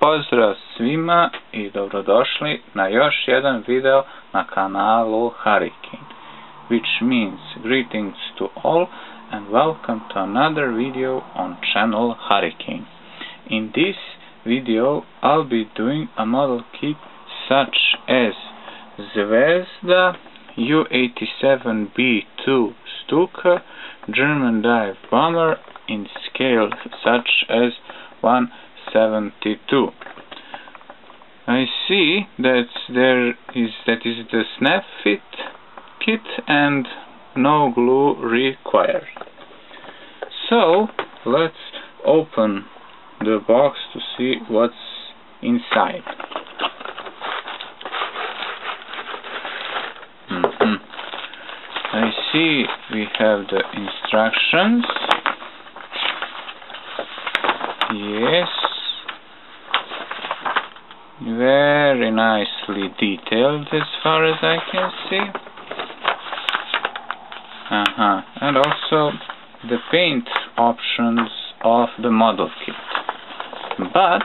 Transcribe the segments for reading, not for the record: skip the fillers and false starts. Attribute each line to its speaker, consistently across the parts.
Speaker 1: pozdrav svima i dobrodošli na još jedan video na kanalu Harikejn, which means greetings to all and welcome to another video on channel Harikejn. In this video I'll be doing a model kit such as Zvezda U87B2 Stuka German dive bomber in scale such as 1/72. I see that that is the snap fit kit and no glue required. So let's open the box to see what's inside. I see we have the instructions. Yes, very nicely detailed as far as I can see. And also the paint options of the model kit. But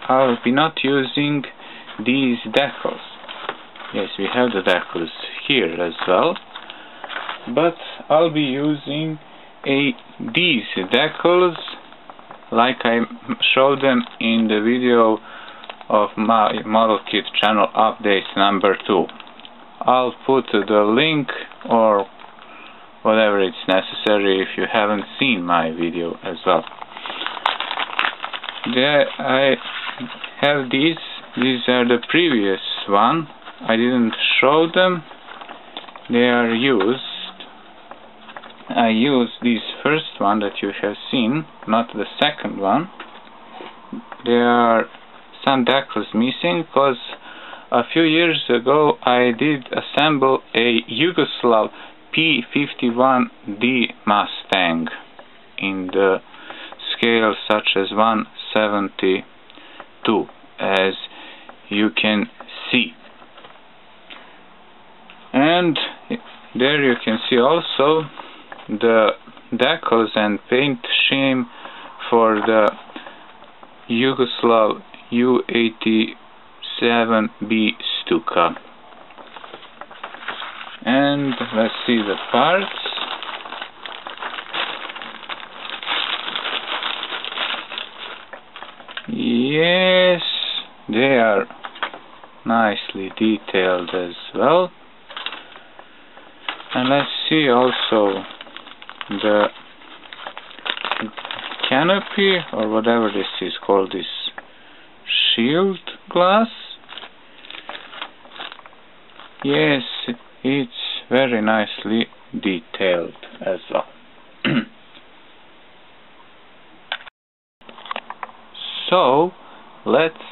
Speaker 1: I'll be not using these decals. Yes, we have the decals here as well, but I'll be using these decals like I showed them in the video of my model kit channel update number 2. I'll put the link or whatever it's necessary if you haven't seen my video as well. There I have these are the previous one. I didn't show them. They are used. I used this first one that you have seen, not the second one. There are some decals missing because a few years ago I did assemble a Yugoslav P51D Mustang in the scale such as 1/72, as you can see. And there you can see also the decals and paint scheme for the Yugoslav U87B Stuka. And let's see the parts. Yes, they are nicely detailed as well. And let's see also the canopy, or whatever this is called, this shield glass. Yes, it's very nicely detailed as well. So let's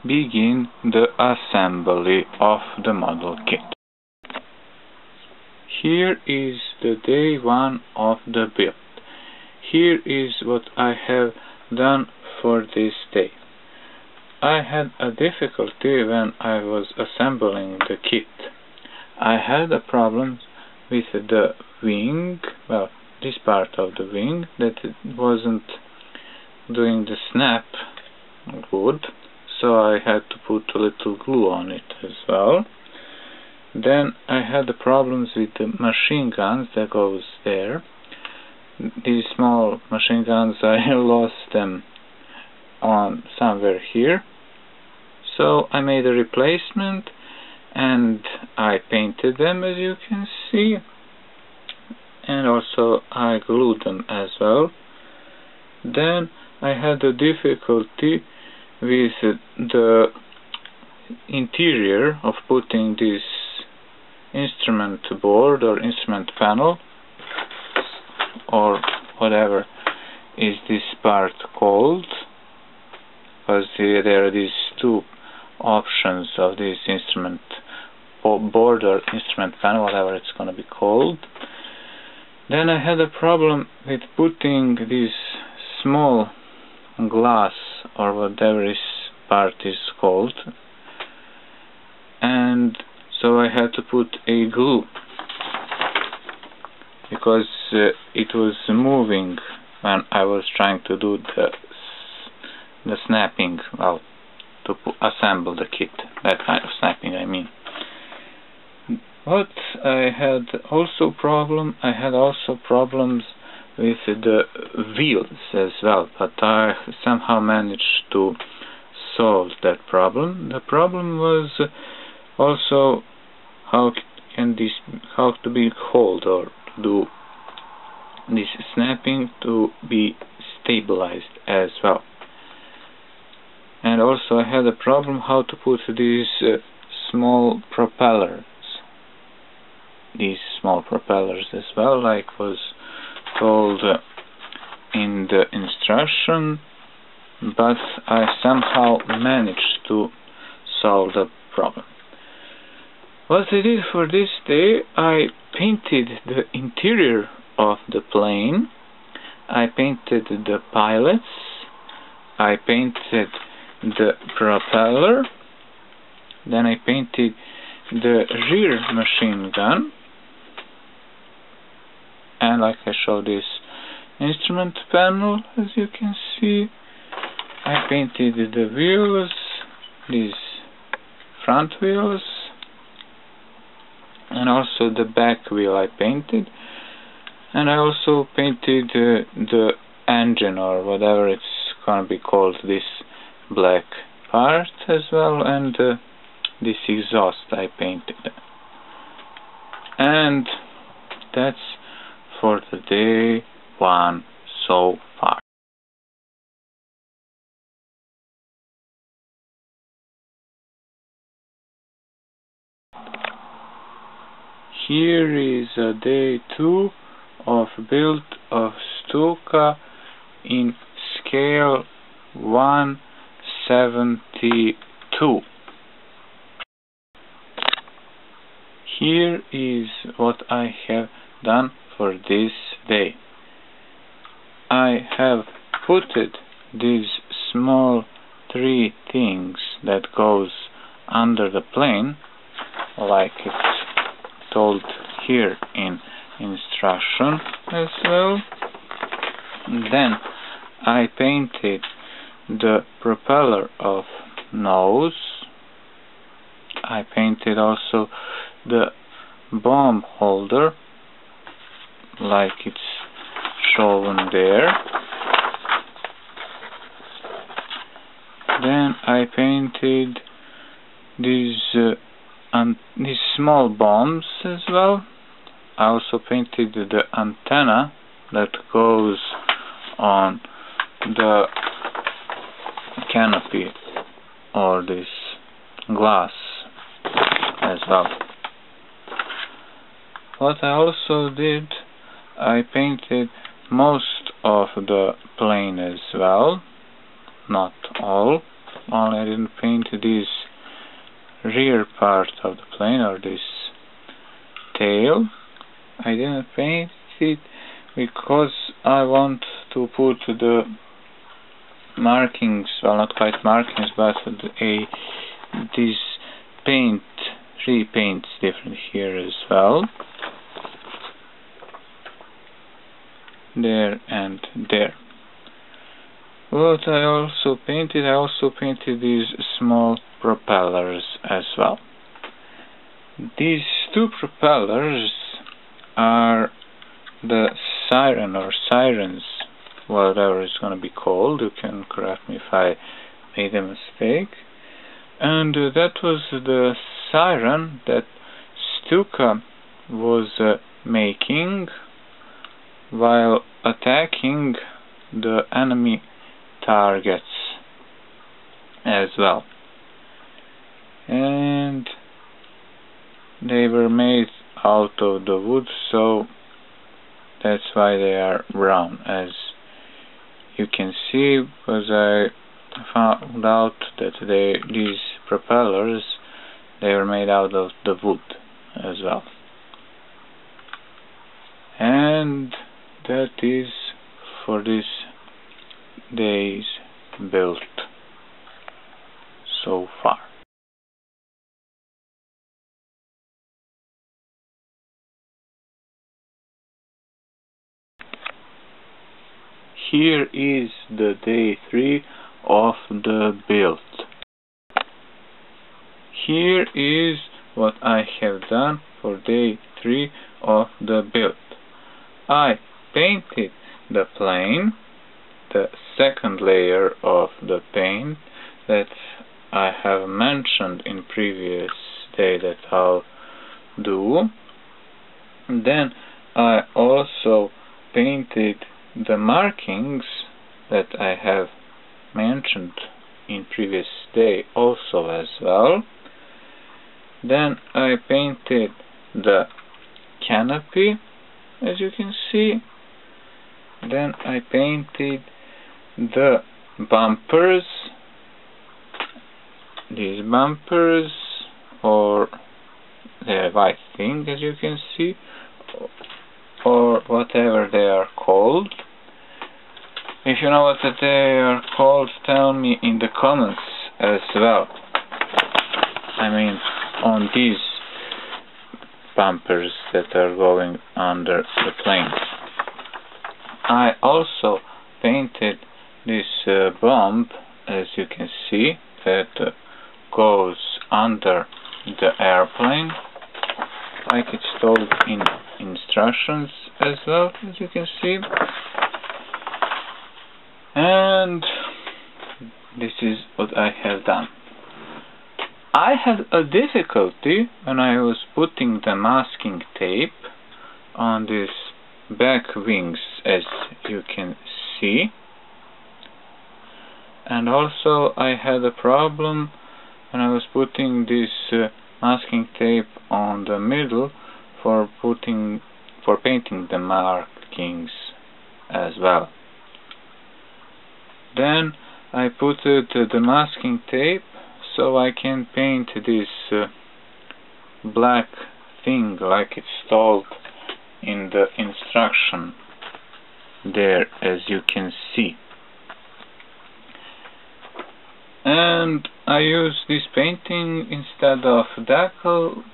Speaker 1: begin the assembly of the model kit. Here is the day 1 of the build. Here is what I have done for this day. I had a difficulty when I was assembling the kit. I had a problem with the wing, well, this part of the wing, that it wasn't doing the snap good, so I had to put a little glue on it as well. Then I had the problems with the machine guns that goes there. These small machine guns, I lost them on somewhere here. So I made a replacement and I painted them, as you can see. And also I glued them as well. Then I had a difficulty with the interior of putting this instrument board or instrument panel, or whatever is this part called, because there are these two options of this instrument board or instrument panel, whatever it's going to be called. Then I had a problem with putting this small glass or whatever this part is called, and so I had to put a glue because it was moving when I was trying to do the snapping, well, to assemble the kit, that kind of snapping I mean. But I had also problems with the wheels as well, but I somehow managed to solve that problem. The problem was also how to be hold or to do this snapping to be stabilized as well. And also I had a problem how to put these small propellers as well, like was told in the instruction, but I somehow managed to solve the problem. What I did for this day, I painted the interior of the plane, I painted the pilots, I painted the propeller, then I painted the rear machine gun, and like I showed this instrument panel, as you can see, I painted the wheels, these front wheels, and also the back wheel I painted, and I also painted the engine or whatever it's gonna be called, this black part as well, and this exhaust I painted. And that's for the day 1 so far. Here is day 2 of build of Stuka in scale 1/72. Here is what I have done for this day. I have putted these small 3 things that goes under the plane, like it's told here in instruction as well. Then I painted the propeller of nose. I painted also the bomb holder, like it's shown there. Then I painted these small bombs as well. I also painted the antenna that goes on the canopy or this glass as well. What I also did, I painted most of the plane as well, not all, only I didn't paint this rear part of the plane or this tail. I didn't paint it because I want to put the markings, well, not quite markings, but this repaints different here as well, there and there. What I also painted these small propellers as well. These 2 propellers are the siren or sirens, whatever it's going to be called. You can correct me if I made a mistake. And that was the siren that Stuka was making while attacking the enemy targets as well. And they were made out of the wood, so that's why they are brown, as you can see, because I found out that these propellers, they were made out of the wood as well. And that is for this day's build so far. Here is the day 3 of the build. Here is what I have done for day 3 of the build. I painted the plane, the second layer of the paint that I have mentioned in previous day that I'll do. Then I also painted the markings that I have mentioned in previous day also as well. Then I painted the canopy, as you can see. Then I painted the bumpers, these bumpers, or the white thing, as you can see, or whatever they are called. If you know what they are called, tell me in the comments as well. I mean, on these bumpers that are going under the plane. I also painted this bomb, as you can see, that goes under the airplane, like it's told in instructions as well, as you can see. And this is what I have done. I had a difficulty when I was putting the masking tape on these back wings, as you can see. And also I had a problem when I was putting this masking tape on the middle for painting the markings as well. Then I put the masking tape so I can paint this black thing like it's told in the instruction there, as you can see. And I use this painting instead of decals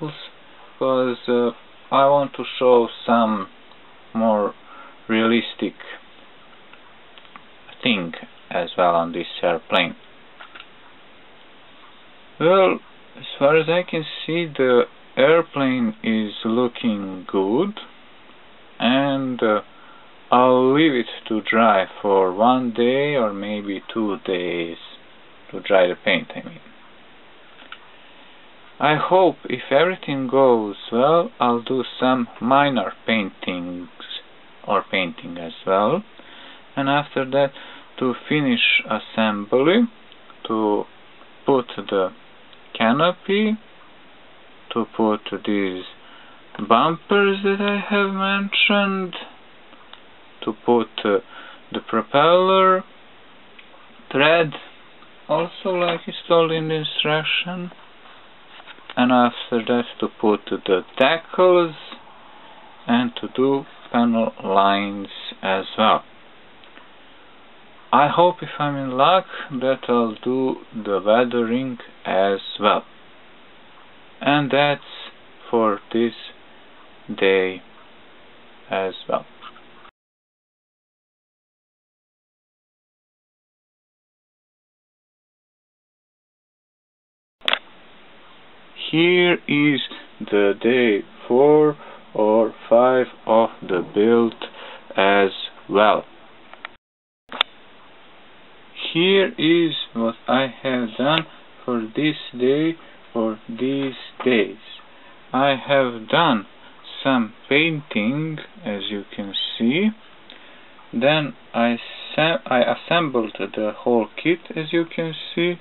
Speaker 1: because I want to show some more realistic thing as well on this airplane. Well, as far as I can see, the airplane is looking good, and I'll leave it to dry for 1 day or maybe 2 days to dry the paint, I mean. I hope if everything goes well, I'll do some minor paintings or painting as well, and after that to finish assembly, to put the canopy, to put these bumpers that I have mentioned, to put the propeller thread also like it's told in the instruction, and after that to put the decals and to do panel lines as well. I hope if I'm in luck that I'll do the weathering as well. And that's for this day as well. Here is the day 4 or 5 of the build as well. Here is what I have done for this day or these days. I have done some painting, as you can see. Then I assembled the whole kit, as you can see,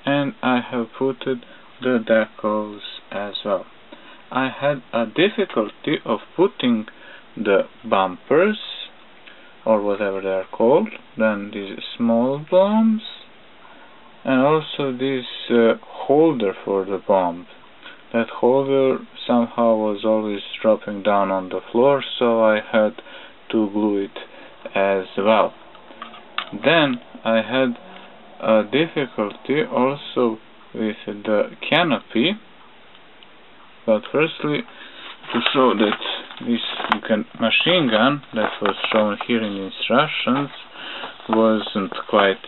Speaker 1: and I have put the decals as well. I had a difficulty of putting the bumpers, or whatever they are called, then these small bombs, and also this holder for the bomb. That holder somehow was always dropping down on the floor, so I had to glue it as well. Then I had a difficulty also with the canopy, but firstly, to show that this machine gun that was shown here in the instructions wasn't quite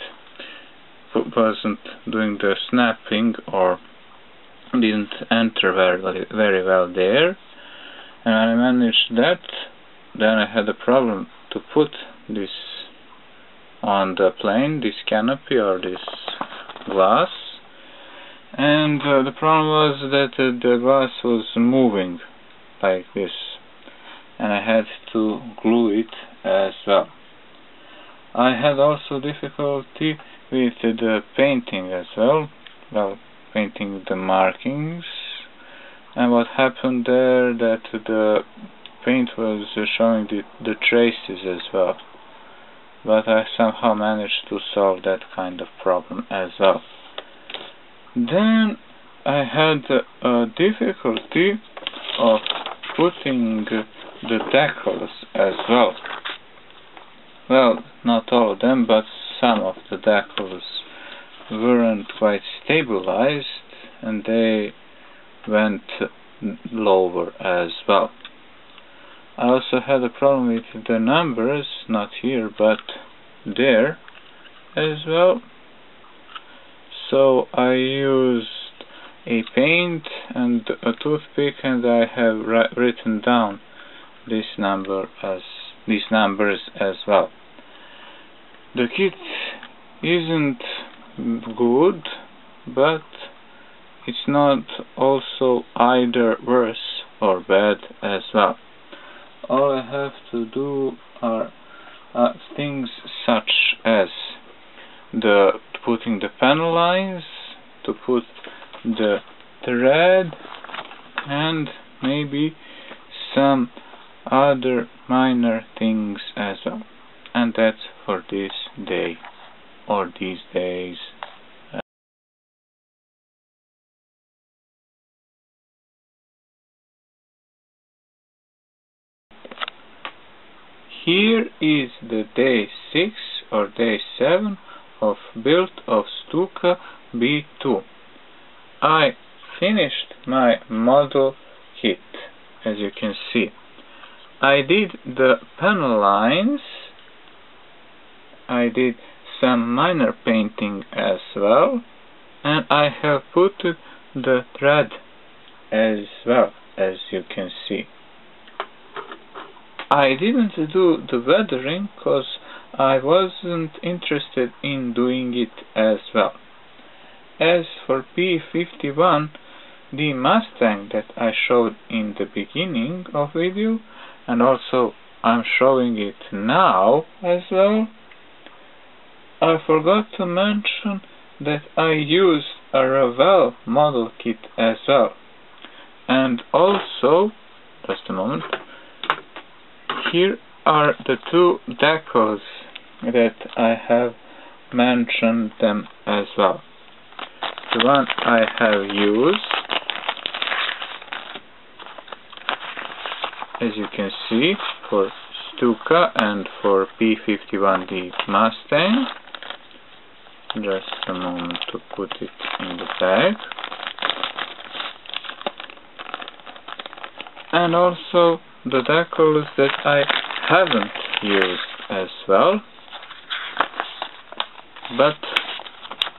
Speaker 1: wasn't doing the snapping or didn't enter very well there. And when I managed that, then I had a problem to put this on the plane, this canopy or this glass. And the problem was that the glass was moving like this, and I had to glue it as well. I had also difficulty with the painting as well, painting the markings. And what happened there, that the paint was showing the traces as well. But I somehow managed to solve that kind of problem as well. Then I had a difficulty of putting the decals as well. Well, not all of them, but some of the decals weren't quite stabilized, and they went lower as well. I also had a problem with the numbers, not here but there as well. So I used a paint and a toothpick, and I have written down these numbers as well. The kit isn't good, but it's not also either worse or bad as well. All I have to do are things such as putting the panel lines, to put the thread, and maybe some other minor things as well. And that's for this day, or these days. Here is the day 6 or day 7 of build of Stuka B2. I finished my model kit, as you can see. I did the panel lines, I did some minor painting as well, and I have put the thread as well, as you can see. I didn't do the weathering because I wasn't interested in doing it as well. As for P51, the Mustang that I showed in the beginning of video, and also I'm showing it now as well, I forgot to mention that I used a Revell model kit as well. And also, just a moment, here are the two decals that I have mentioned them as well. The one I have used, as you can see, for Stuka and for P51D Mustang. Just a moment to put it in the bag. And also the decals that I haven't used as well, but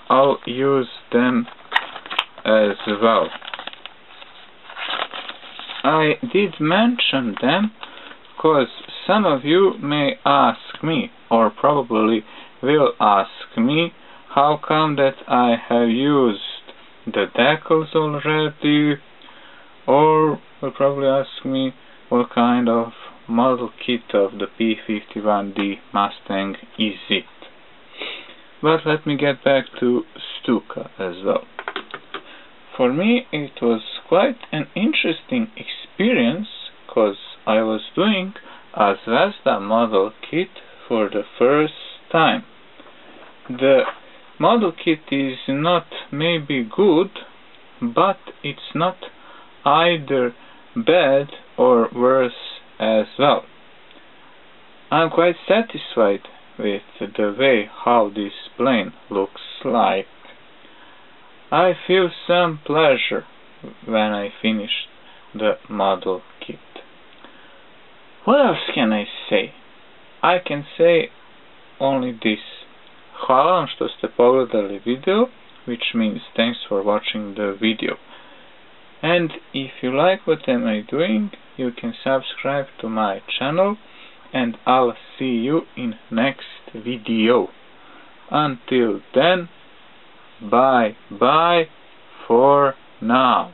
Speaker 1: I'll use them as well. I did mention them because some of you may ask me, or probably will ask me, how come that I have used the decals already, or will probably ask me what kind of model kit of the P51D Mustang is it. But let me get back to Stuka as well. For me it was quite an interesting experience, because I was doing a Zvezda model kit for the first time. The model kit is not maybe good, but it's not either bad or worse as well. I'm quite satisfied with the way how this plane looks like. I feel some pleasure when I finish the model kit. What else can I say? I can say only this. hvala vam što ste pogledali video, which means thanks for watching the video. And if you like what am I doing, you can subscribe to my channel, and I'll see you in next video. Until then, bye bye for now.